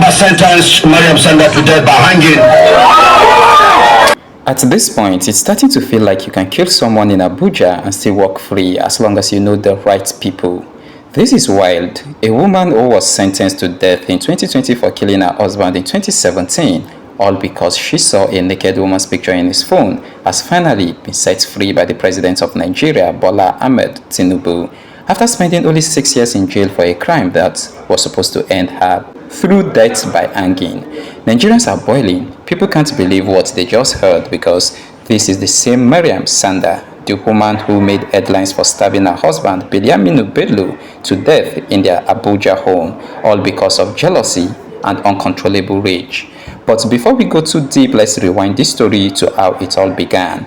Ayaba sentenced Mariam Sanda to death by hanging. At this point, it's starting to feel like you can kill someone in Abuja and still walk free as long as you know the right people. This is wild. A woman who was sentenced to death in 2020 for killing her husband in 2017, all because she saw a naked woman's picture in his phone, has finally been set free by the President of Nigeria, Bola Ahmed Tinubu, after spending only 6 years in jail for a crime that was supposed to end her through death by hanging. Nigerians are boiling. People can't believe what they just heard because this is the same Mariam Sanda, the woman who made headlines for stabbing her husband, Bilyaminu Bello, to death in their Abuja home, all because of jealousy and uncontrollable rage. But before we go too deep, let's rewind this story to how it all began.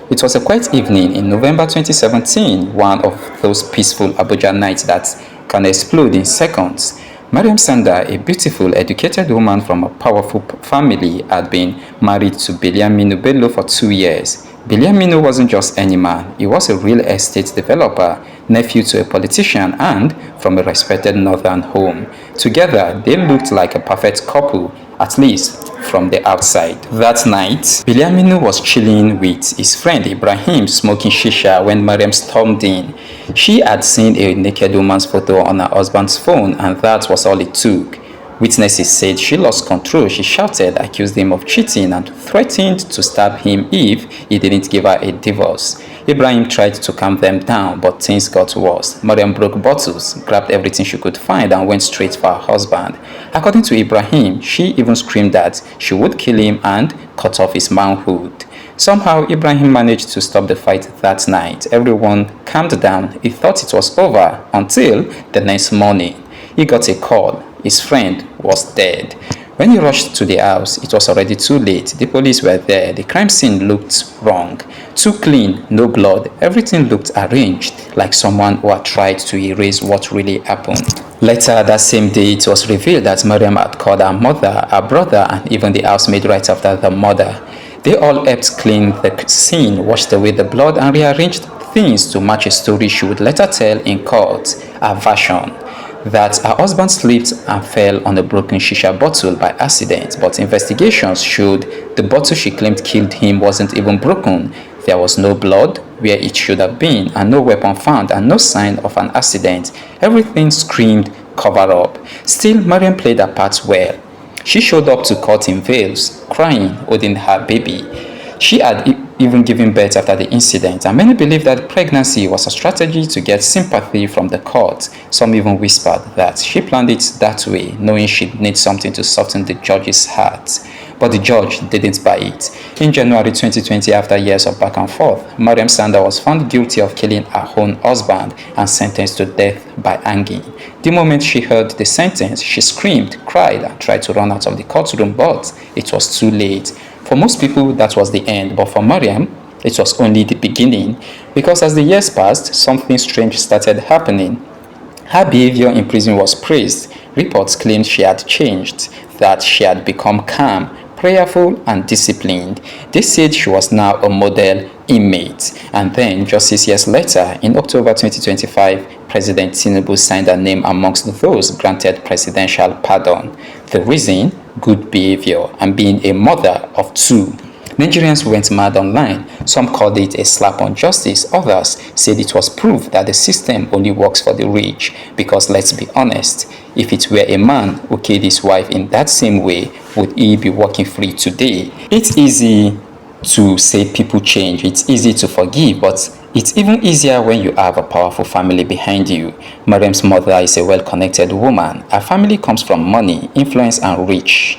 It was a quiet evening in November 2017, one of those peaceful Abuja nights that can explode in seconds. Mariam Sanda, a beautiful, educated woman from a powerful family, had been married to Bilyaminu Bello for 2 years. Bilyaminu wasn't just any man, he was a real estate developer, nephew to a politician, and from a respected northern home. Together, they looked like a perfect couple, at least from the outside. That night, Bilyaminu was chilling with his friend Ibrahim smoking shisha when Mariam stormed in. She had seen a naked woman's photo on her husband's phone, and that was all it took. Witnesses said she lost control. She shouted, accused him of cheating, and threatened to stab him if he didn't give her a divorce. Ibrahim tried to calm them down, but things got worse. Mariam broke bottles, grabbed everything she could find, and went straight for her husband. According to Ibrahim, she even screamed that she would kill him and cut off his manhood. Somehow, Ibrahim managed to stop the fight that night. Everyone calmed down. He thought it was over until the next morning. He got a call. His friend was dead. When he rushed to the house, it was already too late. The police were there. The crime scene looked wrong. Too clean, no blood. Everything looked arranged, like someone who had tried to erase what really happened. Later that same day, it was revealed that Mariam had called her mother, her brother, and even the housemaid right after the murder. They all helped clean the scene, washed away the blood, and rearranged things to match a story she would later tell in court, her version. That her husband slipped and fell on a broken shisha bottle by accident, but investigations showed the bottle she claimed killed him wasn't even broken. There was no blood where it should have been, and no weapon found, and no sign of an accident. Everything screamed cover up. Still, Mariam played her part well. She showed up to court in veils, crying, holding her baby. She had even given birth after the incident, and many believe that pregnancy was a strategy to get sympathy from the court. Some even whispered that she planned it that way, knowing she'd need something to soften the judge's heart. But the judge didn't buy it. In January 2020, after years of back and forth, Mariam Sanda was found guilty of killing her own husband and sentenced to death by hanging. The moment she heard the sentence, she screamed, cried, and tried to run out of the courtroom, but it was too late. For most people, that was the end, but for Mariam, it was only the beginning, because as the years passed, something strange started happening. Her behavior in prison was praised. Reports claimed she had changed, that she had become calm, prayerful, and disciplined. They said she was now a model inmate. And then, just 6 years later, in October 2025, President Tinubu signed her name amongst those granted presidential pardon. The reason? Good behavior and being a mother of 2. Nigerians went mad online. Some called it a slap on justice. Others said it was proof that the system only works for the rich. Because let's be honest, if it were a man who killed his wife in that same way, would he be walking free today? It's easy to say people change. It's easy to forgive, but it's even easier when you have a powerful family behind you. Mariam's mother is a well-connected woman. Her family comes from money, influence, and reach.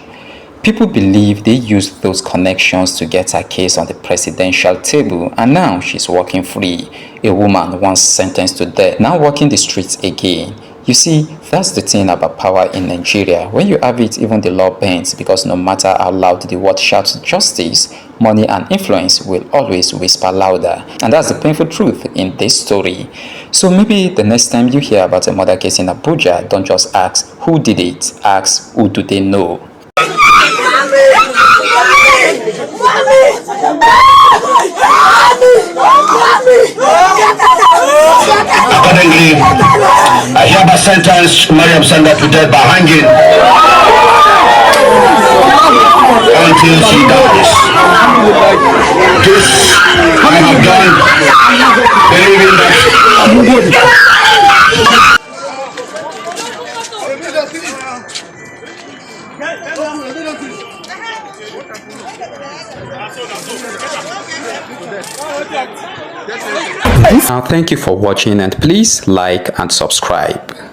People believe they used those connections to get her case on the presidential table, and now she's walking free. A woman once sentenced to death, now walking the streets again. You see, that's the thing about power in Nigeria. When you have it, even the law bends, because no matter how loud the word shouts justice, money and influence will always whisper louder. And that's the painful truth in this story. So maybe the next time you hear about a murder case in Abuja, don't just ask who did it, ask who do they know. Accordingly, Ayaba sentenced Mariam Sanda to death by hanging. until she dies. This I have done, believing that Now, thank you for watching, and please like and subscribe.